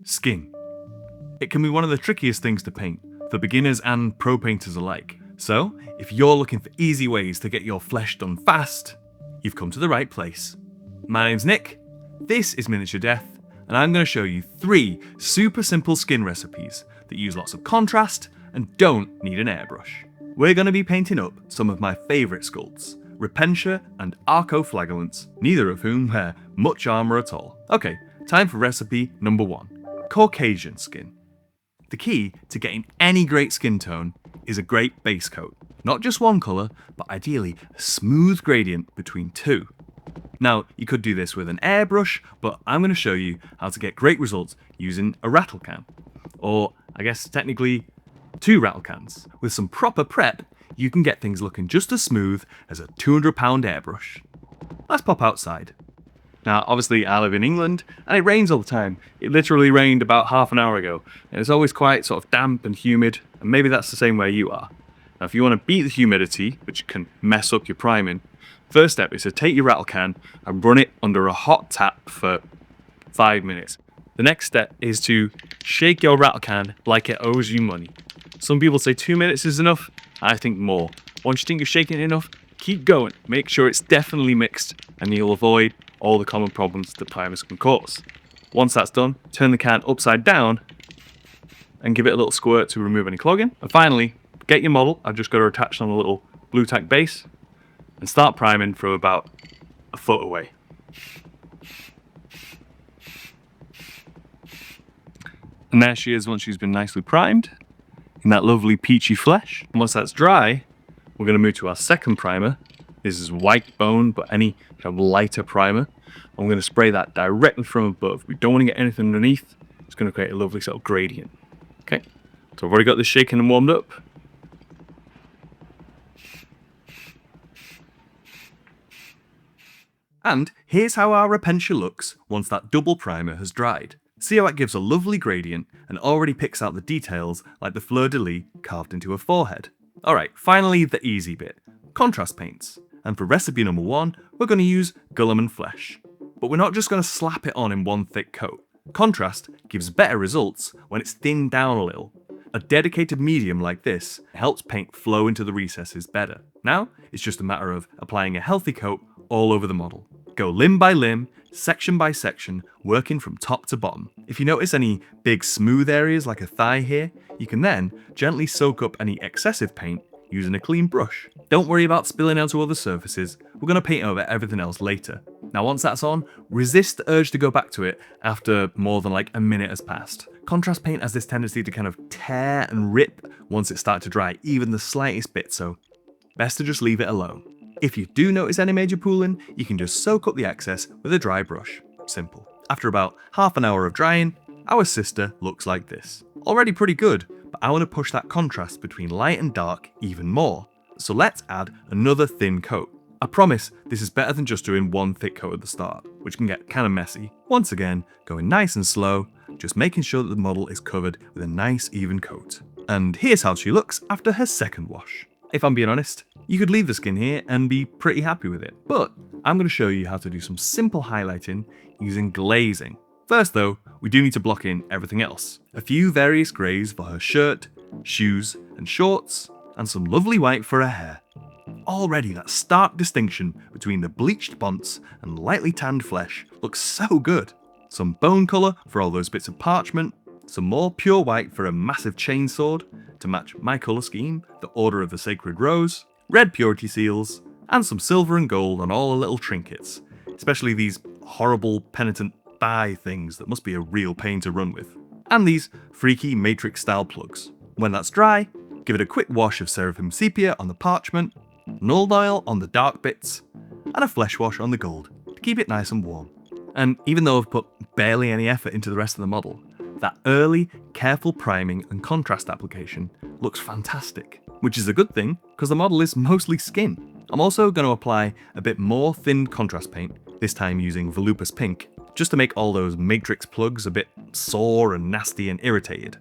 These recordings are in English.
Skin. It can be one of the trickiest things to paint, for beginners and pro painters alike. So, if you're looking for easy ways to get your flesh done fast, you've come to the right place. My name's Nick, this is Miniature Death, and I'm going to show you 3 super simple skin recipes that use lots of contrast and don't need an airbrush. We're going to be painting up some of my favourite sculpts, Repentia and Arco Flagellants, neither of whom wear much armour at all. Okay, time for recipe number 1, Caucasian skin. The key to getting any great skin tone is a great base coat. Not just one colour, but ideally a smooth gradient between 2. Now, you could do this with an airbrush, but I'm going to show you how to get great results using a rattle can. Or, I guess technically, 2 rattle cans. With some proper prep, you can get things looking just as smooth as a 200-pound airbrush. Let's pop outside. Now, obviously, I live in England, and it rains all the time. It literally rained about half an hour ago, and it's always quite sort of damp and humid, and maybe that's the same where you are. Now, if you want to beat the humidity, which can mess up your priming, first step is to take your rattle can and run it under a hot tap for 5 minutes. The next step is to shake your rattle can like it owes you money. Some people say 2 minutes is enough, I think more. Once you think you're shaking it enough, keep going. Make sure it's definitely mixed, and you'll avoid all the common problems that primers can cause. Once that's done, turn the can upside down and give it a little squirt to remove any clogging. And finally, get your model. I've just got her attached on a little blue tack base and start priming from about a foot away. And there she is once she's been nicely primed in that lovely peachy flesh. And once that's dry, we're going to move to our second primer. This is white bone, but any kind of lighter primer. I'm going to spray that directly from above. We don't want to get anything underneath. It's going to create a lovely sort of gradient. Okay, so I've already got this shaken and warmed up. And here's how our Repentia looks once that double primer has dried. See how it gives a lovely gradient and already picks out the details like the fleur-de-lis carved into her forehead. Alright, finally the easy bit, contrast paints. And for recipe number 1, we're going to use Guilliman flesh. But we're not just going to slap it on in one thick coat. Contrast gives better results when it's thinned down a little. A dedicated medium like this helps paint flow into the recesses better. Now, it's just a matter of applying a healthy coat all over the model. Go limb by limb, section by section, working from top to bottom. If you notice any big smooth areas like a thigh here, you can then gently soak up any excessive paint using a clean brush. Don't worry about spilling onto other surfaces, we're going to paint over everything else later. Now once that's on, resist the urge to go back to it after more than like a minute has passed. Contrast paint has this tendency to kind of tear and rip once it starts to dry, even the slightest bit, so best to just leave it alone. If you do notice any major pooling, you can just soak up the excess with a dry brush. Simple. After about half an hour of drying, our sister looks like this. Already pretty good, but I want to push that contrast between light and dark even more. So let's add another thin coat. I promise this is better than just doing one thick coat at the start, which can get kind of messy. Once again, going nice and slow, just making sure that the model is covered with a nice even coat. And here's how she looks after her second wash. If I'm being honest, you could leave the skin here and be pretty happy with it, but I'm going to show you how to do some simple highlighting using glazing. First though, we do need to block in everything else. A few various greys for her shirt, shoes and shorts, and some lovely white for her hair. Already that stark distinction between the bleached ponce and lightly tanned flesh looks so good. Some bone colour for all those bits of parchment, some more pure white for a massive chainsword to match my colour scheme, the Order of the Sacred Rose, red purity seals, and some silver and gold on all the little trinkets, especially these horrible penitent thigh things that must be a real pain to run with, and these freaky matrix style plugs. When that's dry, give it a quick wash of seraphim sepia on the parchment, null oil on the dark bits, and a flesh wash on the gold to keep it nice and warm. And even though I've put barely any effort into the rest of the model, that early, careful priming and contrast application looks fantastic, which is a good thing because the model is mostly skin. I'm also going to apply a bit more thin contrast paint, this time using Volupus Pink, just to make all those matrix plugs a bit sore and nasty and irritated.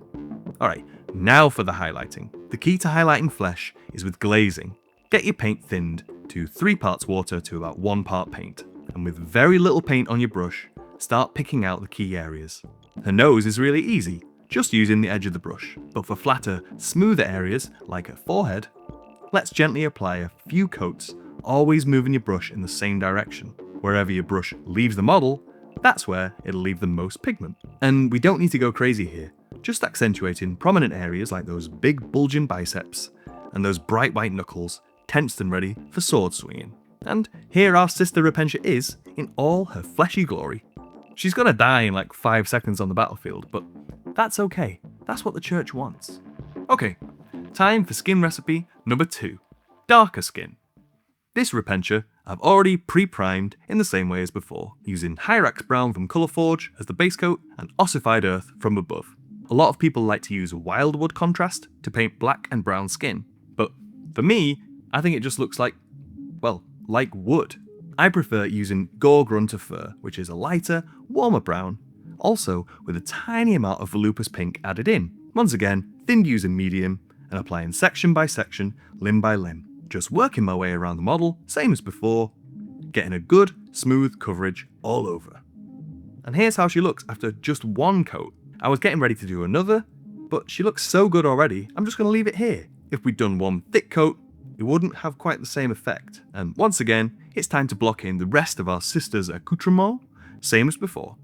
Alright, now for the highlighting. The key to highlighting flesh is with glazing. Get your paint thinned to 3 parts water to about 1 part paint, and with very little paint on your brush, start picking out the key areas. Her nose is really easy, just using the edge of the brush, but for flatter, smoother areas like her forehead, let's gently apply a few coats, always moving your brush in the same direction. Wherever your brush leaves the model, that's where it'll leave the most pigment. And we don't need to go crazy here, just accentuating prominent areas like those big bulging biceps and those bright white knuckles, tensed and ready for sword swinging. And here our sister Repentia is in all her fleshy glory. She's gonna die in like 5 seconds on the battlefield, but that's okay. That's what the church wants. Okay, time for skin recipe number 2, darker skin. This Repentia I've already pre-primed in the same way as before, using Hyrax Brown from Colourforge as the base coat and Ossified Earth from above. A lot of people like to use Wildwood contrast to paint black and brown skin, but for me, I think it just looks like, well, like wood. I prefer using Gore-Grunter Fur, which is a lighter, warmer brown, also with a tiny amount of Volupus Pink added in. Once again, thinned using medium, and applying section by section, limb by limb. Just working my way around the model, same as before, getting a good, smooth coverage all over. And here's how she looks after just one coat. I was getting ready to do another, but she looks so good already, I'm just going to leave it here. If we'd done one thick coat, it wouldn't have quite the same effect. And once again, it's time to block in the rest of our sister's accoutrement, same as before.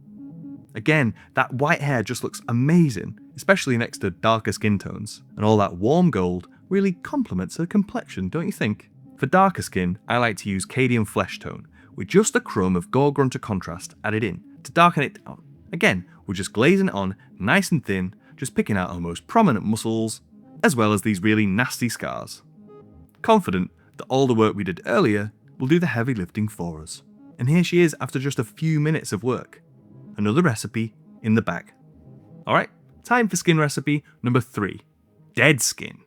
Again, that white hair just looks amazing, especially next to darker skin tones, and all that warm gold really complements her complexion, don't you think? For darker skin, I like to use Cadian Flesh Tone, with just a crumb of Gore-Grunter contrast added in, to darken it down. Again, we're just glazing it on nice and thin, just picking out our most prominent muscles, as well as these really nasty scars. Confident that all the work we did earlier will do the heavy lifting for us. And here she is after just a few minutes of work. Another recipe in the bag. Alright, time for skin recipe number 3, dead skin.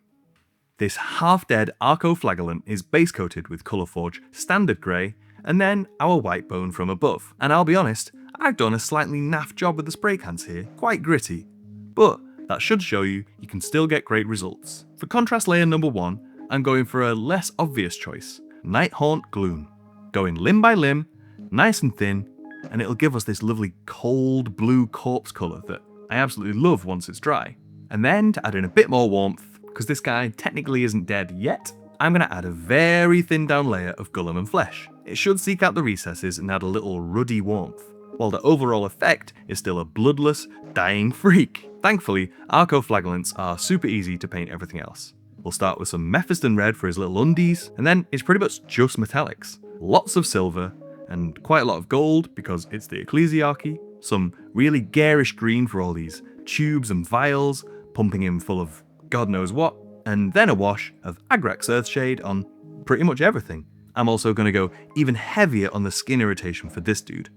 This half-dead Arco Flagellant is base coated with Colourforge Standard Grey and then our white bone from above. And I'll be honest, I've done a slightly naff job with the spray cans here, quite gritty. But that should show you can still get great results. For contrast layer number 1, I'm going for a less obvious choice, Nighthaunt Gloom. Going limb by limb, nice and thin, and it'll give us this lovely cold blue corpse colour that I absolutely love once it's dry. And then to add in a bit more warmth, because this guy technically isn't dead yet, I'm going to add a very thin down layer of Gullum and Flesh. It should seek out the recesses and add a little ruddy warmth, while the overall effect is still a bloodless, dying freak. Thankfully, Arco Flagellants are super easy to paint everything else. We'll start with some Mephiston red for his little undies, and then it's pretty much just metallics. Lots of silver, and quite a lot of gold because it's the Ecclesiarchy, some really garish green for all these tubes and vials, pumping him full of God knows what, and then a wash of Agrax Earthshade on pretty much everything. I'm also going to go even heavier on the skin irritation for this dude,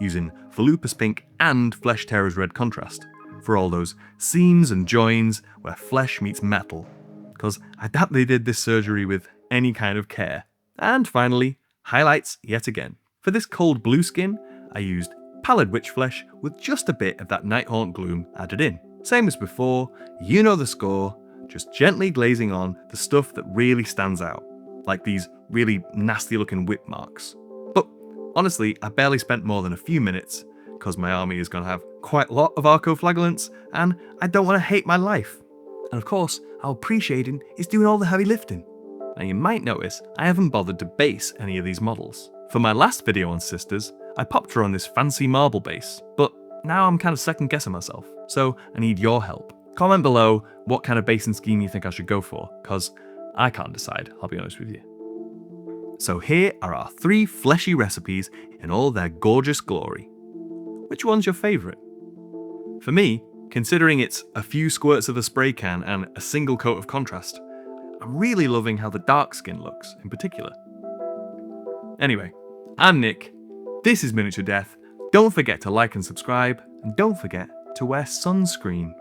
using Volupus Pink and Flesh Terror's Red contrast, for all those seams and joins where flesh meets metal, because I doubt they did this surgery with any kind of care. And finally, highlights yet again. For this cold blue skin, I used Pallid Witch Flesh with just a bit of that Nighthaunt Gloom added in. Same as before, you know the score, just gently glazing on the stuff that really stands out, like these really nasty looking whip marks. But honestly, I barely spent more than a few minutes, because my army is going to have quite a lot of Arco Flagellants, and I don't want to hate my life. And of course, how appreciating is doing all the heavy lifting. Now you might notice I haven't bothered to base any of these models. For my last video on Sisters, I popped her on this fancy marble base, but now I'm kind of second guessing myself, so I need your help. Comment below what kind of basing scheme you think I should go for, cause I can't decide, I'll be honest with you. So here are our 3 fleshy recipes in all their gorgeous glory. Which one's your favourite? For me, considering it's a few squirts of a spray can and a single coat of contrast, I'm really loving how the dark skin looks in particular. Anyway, I'm Nick, this is Miniature Death, don't forget to like and subscribe, and don't forget to wear sunscreen.